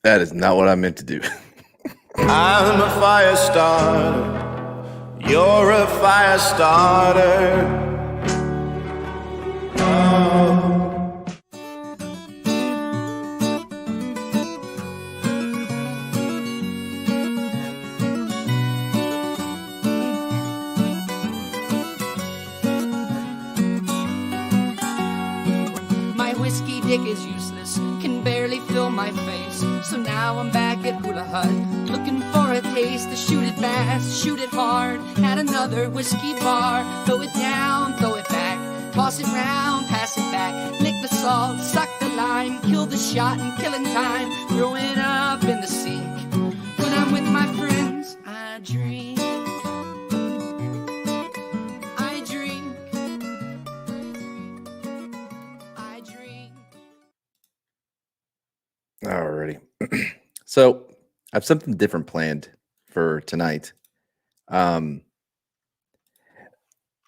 That is not what I meant to do. I'm a fire starter. You're a fire starter. My whiskey dick is useless, can barely fill my face. So now I'm back at Hula Hut, looking for a taste to shoot it fast, shoot it hard at another whiskey bar. Throw it down, throw it back, toss it round, pass it back. Lick the salt, suck the lime, kill the shot and killing time. Throw it up in the sink. When I'm with my friends, I drink. I drink. I drink. Alrighty. So I have something different planned for tonight.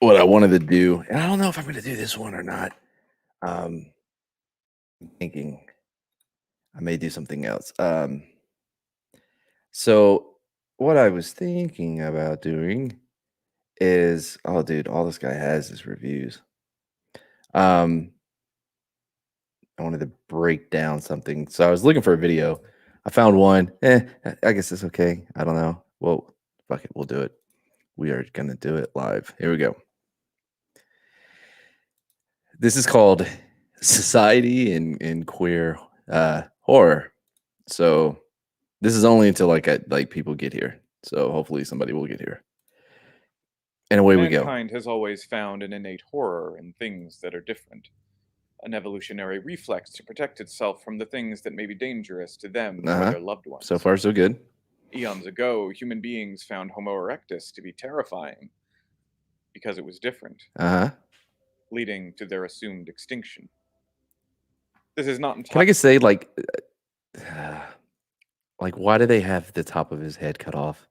What I wanted to do, and I don't know if I'm going to do this one or not. I'm thinking I may do something else. So what I was thinking about doing is, oh, dude, all this guy has is reviews. I wanted to break down something, so I was looking for a video. I found one. I guess it's okay. I don't know. Well, fuck it, we'll do it. We are gonna do it live. Here we go. This is called Society and Queer Horror. So this is only until like people get here. So hopefully somebody will get here. And away we go. Mankind has always found an innate horror in things that are different, an evolutionary reflex to protect itself from the things that may be dangerous to them or their loved ones. So far, so good. Eons ago, human beings found Homo erectus to be terrifying because it was different, leading to their assumed extinction. This is not Can I entirely just say, like, why do they have the top of his head cut off?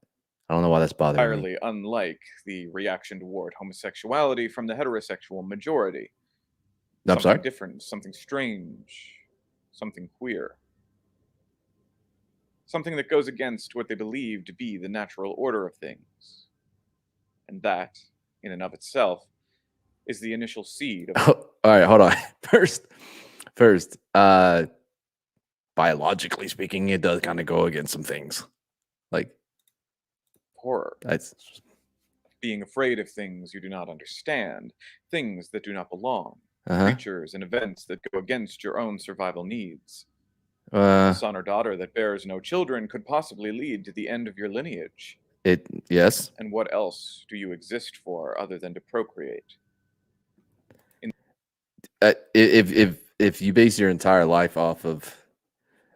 I don't know why that's bothering me. unlike the reaction toward homosexuality from the heterosexual majority. I'm Something sorry. different, something strange, something queer. Something that goes against what they believe to be the natural order of things. And that, in and of itself, is the initial seed of All right, hold on. First, biologically speaking, it does kind of go against some things. Like, horror. that's Being afraid of things you do not understand, things that do not belong, uh-huh. creatures and events that go against your own survival needs. A Uh, son or daughter that bears no children could possibly lead to the end of your lineage. yes. And what else do you exist for other than to procreate? If you base your entire life off of,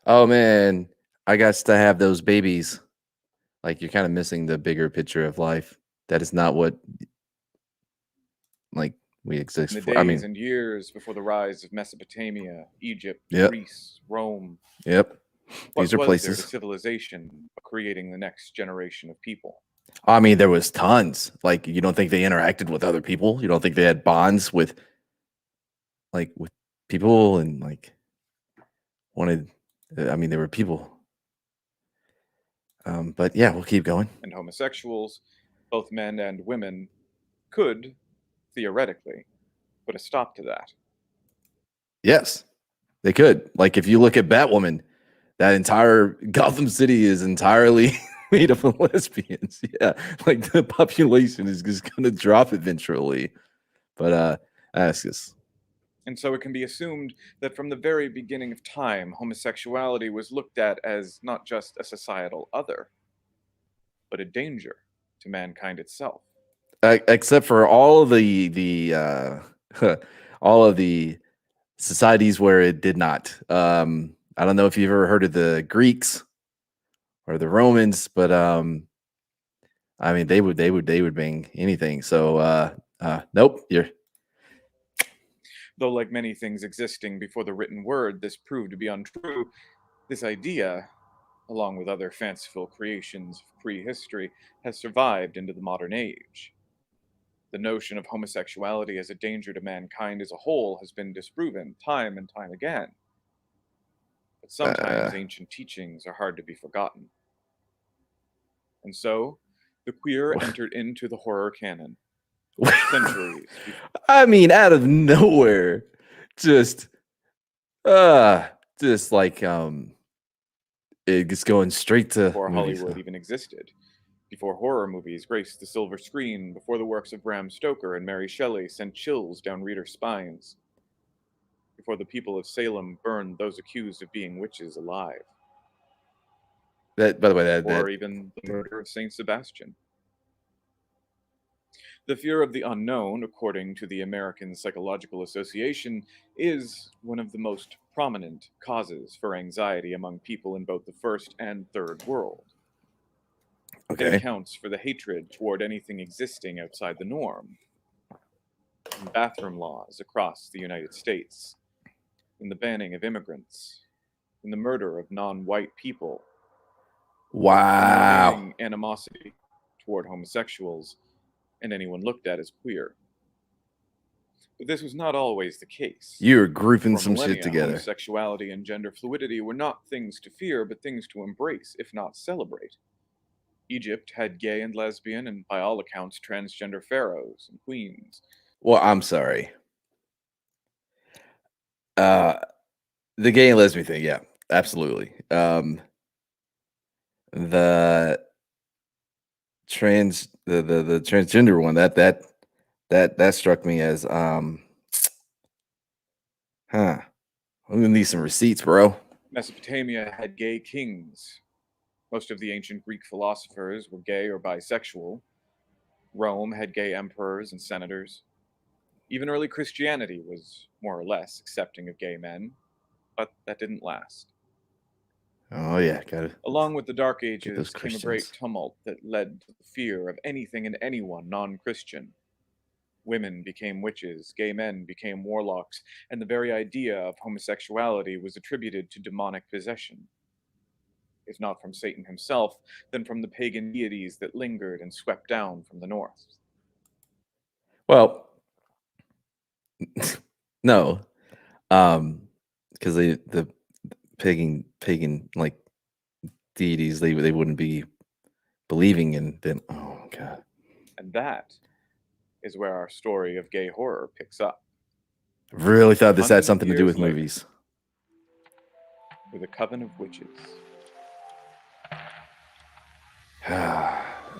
oh man, I got to have those babies, like you're kind of missing the bigger picture of life. That is not what like we exist In the for. days I mean, and years before the rise of Mesopotamia, Egypt, Yep. Greece, Rome, yep. what These are was places. there to civilization creating the next generation of people? I mean, there was tons. Like, you don't think they interacted with other people? You don't think they had bonds with people and like wanted? I mean, there were people. But yeah, we'll keep going. And homosexuals, both men and women, could, theoretically, put a stop to that. Yes, they could. Like, if you look at Batwoman, that entire Gotham City is entirely made up of lesbians. Yeah, like the population is just going to drop eventually. But ask us. And so it can be assumed that from the very beginning of time, homosexuality was looked at as not just a societal other, but a danger to mankind itself. Except for all of the all of the societies where it did not. I don't know if you've ever heard of the Greeks or the Romans, but I mean they would bang anything. So nope, you're Though, like many things existing before the written word, this proved to be untrue, this idea, along with other fanciful creations of prehistory, has survived into the modern age. The notion of homosexuality as a danger to mankind as a whole has been disproven time and time again. But sometimes ancient teachings are hard to be forgotten. And so, the queer entered into the horror canon centuries before. I mean, out of nowhere, just like it's going straight to Before movies, Hollywood huh? even existed, before horror movies graced the silver screen, before the works of Bram Stoker and Mary Shelley sent chills down readers' spines, before the people of Salem burned those accused of being witches alive, That, by the way, that or even the murder of Saint Sebastian. The fear of the unknown, according to the American Psychological Association, is one of the most prominent causes for anxiety among people in both the first and third world. It okay. accounts for the hatred toward anything existing outside the norm. In bathroom laws across the United States, in the banning of immigrants, in the murder of non-white people, Wow. maintaining animosity toward homosexuals and anyone looked at as queer. But this was not always the case. You're grouping For some shit millennia, together. homosexuality and gender fluidity were not things to fear, but things to embrace, if not celebrate. Egypt had gay and lesbian, and by all accounts, transgender pharaohs and queens. Well, I'm sorry. The gay and lesbian thing, yeah, absolutely. The the transgender one, that struck me as we need some receipts, bro. Mesopotamia had gay kings. Most of the ancient Greek philosophers were gay or bisexual. Rome had gay emperors and senators. Even early Christianity was more or less accepting of gay men, but that didn't last. Oh yeah, got it. Along with the Dark those Ages came a great Christians. tumult that led to the fear of anything and anyone non-Christian. Women became witches, gay men became warlocks, and the very idea of homosexuality was attributed to demonic possession. If not from Satan himself, then from the pagan deities that lingered and swept down from the north. Well, no, because the pagan like deities, they wouldn't be believing in them. Oh god, And that is where our story of gay horror picks up, really thought this had Hundreds of something to do years with later. movies. with a coven of witches.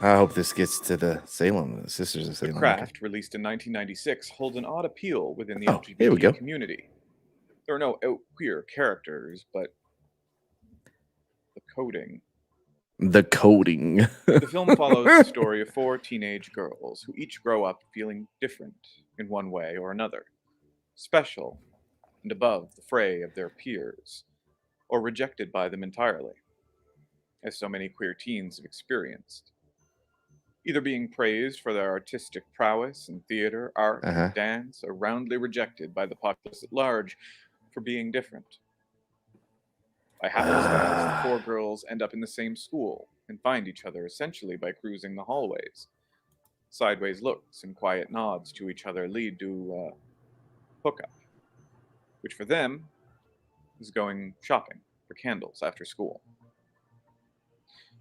I hope this gets to the Salem, the Sisters of The Salem. Craft, released in 1996, holds an odd appeal within the Oh, here we go. LGBT community. There are no out queer characters, but the coding. The coding. The film follows the story of 4 teenage girls who each grow up feeling different in one way or another, special and above the fray of their peers, or rejected by them entirely, as so many queer teens have experienced. Either being praised for their artistic prowess in theater, art, Uh-huh. dance, or roundly rejected by the populace at large for being different. By happenstance, the 4 girls end up in the same school and find each other essentially by cruising the hallways. Sideways looks and quiet nods to each other lead to hookup, which for them is going shopping for candles after school.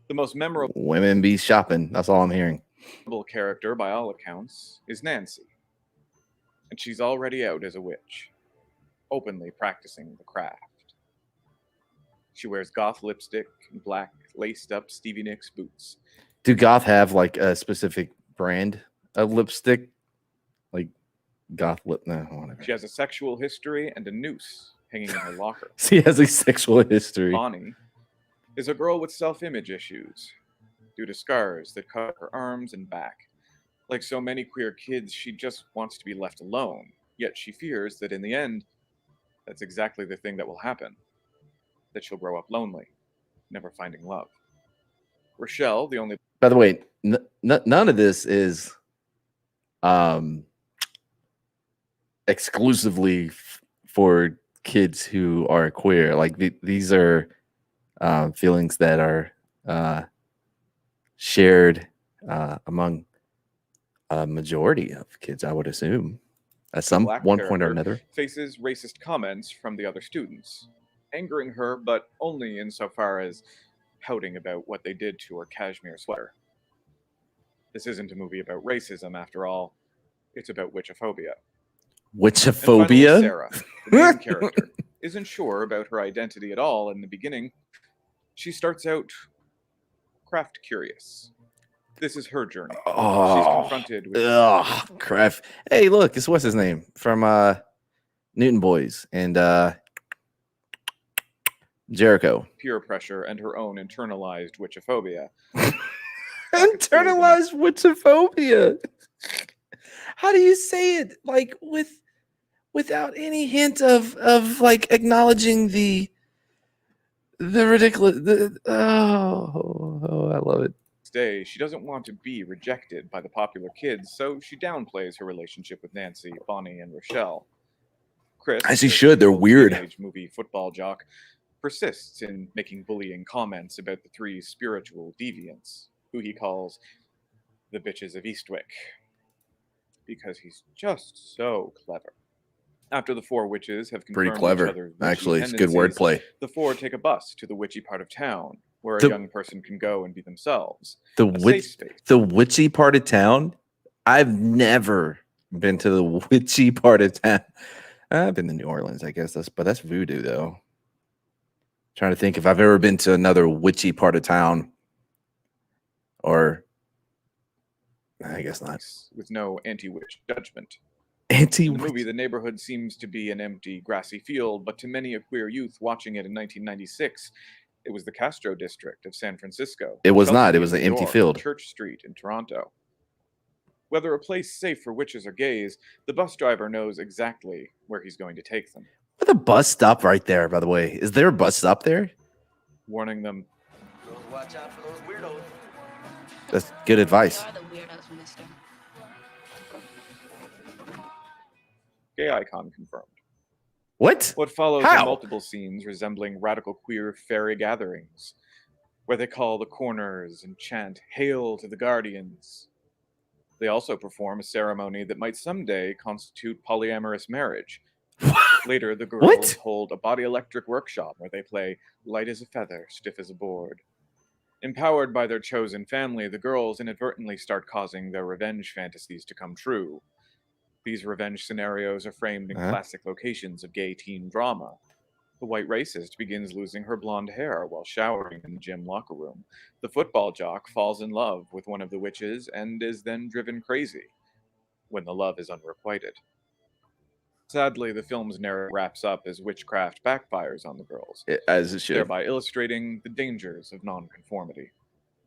The most memorable Women be shopping. That's all I'm hearing. character, by all accounts, is Nancy. And she's already out as a witch, openly practicing the craft. She wears goth lipstick and black, laced up Stevie Nicks boots. Do goth have like a specific brand of lipstick? Like goth lip? No, whatever. She has a sexual history and a noose hanging in her locker. She has a sexual history. Bonnie is a girl with self-image issues due to scars that cover her arms and back. Like so many queer kids, she just wants to be left alone, yet she fears that in the end, that's exactly the thing that will happen. That she'll grow up lonely, never finding love. Rochelle, the only By the way, none of this is exclusively for kids who are queer. Like these are feelings that are shared among a majority of kids, I would assume, at some black one point or character another. faces racist comments from the other students. angering her, but only insofar as pouting about what they did to her cashmere sweater. This isn't a movie about racism, after all. It's about witchophobia. And finally, Witchophobia? Sarah, the main character, isn't sure about her identity at all in the beginning. She starts out craft curious. This is her journey. She's Oh, confronted with crap. Hey, look, it's what's his name from Newton Boys and Jericho. peer pressure and her own internalized witchophobia. Back at school, Internalized witchophobia. How do you say it like without any hint of like acknowledging the ridiculous I love it. Day, she doesn't want to be rejected by the popular kids, so she downplays her relationship with Nancy, Bonnie, and Rochelle. Chris, As he the should, they're typical weird. teenage movie football jock, persists in making bullying comments about the three spiritual deviants, who he calls the bitches of Eastwick, because he's just so clever. After the four witches have Pretty confirmed clever. each other's witchy Actually, it's good tendencies, wordplay. the four take a bus to the witchy part of town, where a The- young person can go and be themselves. The A safe witch space. the witchy part of town. I've never been to the witchy part of town. I've been to New Orleans, I guess but that's voodoo though. Trying to think if I've ever been to another witchy part of town. Or I guess not. With no anti-witch judgment. Anti In the movie, the neighborhood seems to be an empty, grassy field, but to many a queer youth watching it in 1996, it was the Castro district of San Francisco. It was not. It Chelsea was in an New empty York, field. Church Street in Toronto. Whether a place safe for witches or gays, the bus driver knows exactly where he's going to take them, With a bus stop right there, by the way. Is there a bus stop there? warning them, Girls, watch out for those weirdos. That's good advice. You're the weirdos, mister. gay icon confirmed. What? What follows How? are multiple scenes resembling radical queer fairy gatherings, where they call the corners and chant, "Hail to the Guardians." They also perform a ceremony that might someday constitute polyamorous marriage. Later, the girls What? hold a body electric workshop where they play "Light as a Feather, Stiff as a Board." Empowered by their chosen family, the girls inadvertently start causing their revenge fantasies to come true. These revenge scenarios are framed in Uh-huh. classic locations of gay teen drama. The white racist begins losing her blonde hair while showering in the gym locker room. The football jock falls in love with one of the witches and is then driven crazy when the love is unrequited. Sadly, the film's narrative wraps up as witchcraft backfires on the girls, As it should. thereby illustrating the dangers of nonconformity.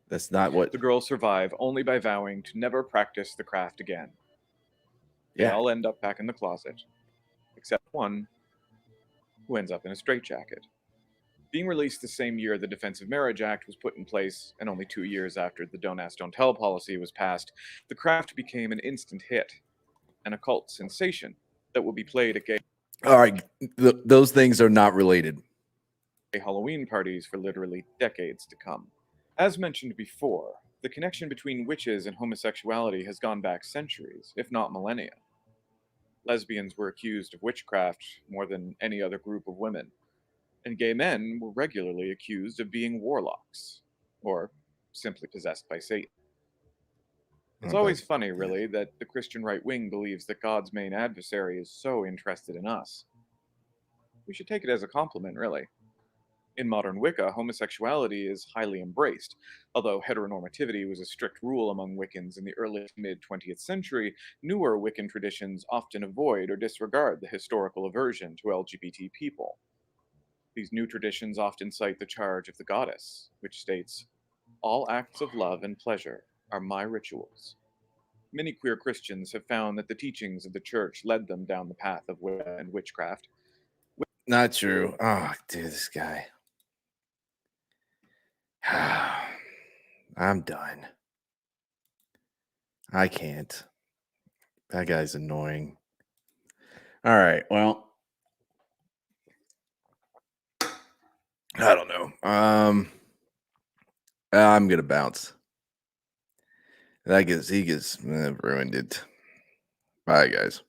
That's not what. The girls survive only by vowing to never practice the craft again. They Yeah. all end up back in the closet, except one who ends up in a straitjacket. Being released the same year the Defense of Marriage Act was put in place, and only 2 years after the Don't Ask, Don't Tell policy was passed, the craft became an instant hit, an occult sensation that will be played at gay All right. Those things are not related. Halloween parties for literally decades to come. As mentioned before, the connection between witches and homosexuality has gone back centuries, if not millennia. Lesbians were accused of witchcraft more than any other group of women, and gay men were regularly accused of being warlocks, or simply possessed by Satan. It's Oh, always but- funny, really, that the Christian right wing believes that God's main adversary is so interested in us. We should take it as a compliment, really. In modern Wicca, homosexuality is highly embraced. Although heteronormativity was a strict rule among Wiccans in the early to mid 20th century, newer Wiccan traditions often avoid or disregard the historical aversion to LGBT people. These new traditions often cite the charge of the goddess, which states, "All acts of love and pleasure are my rituals." Many queer Christians have found that the teachings of the church led them down the path of Wicca and witchcraft. Not true. Oh, dude, this guy. I'm done. I can't. That guy's annoying. All right. Well, I don't know. I'm gonna bounce. He gets ruined it. Bye, guys.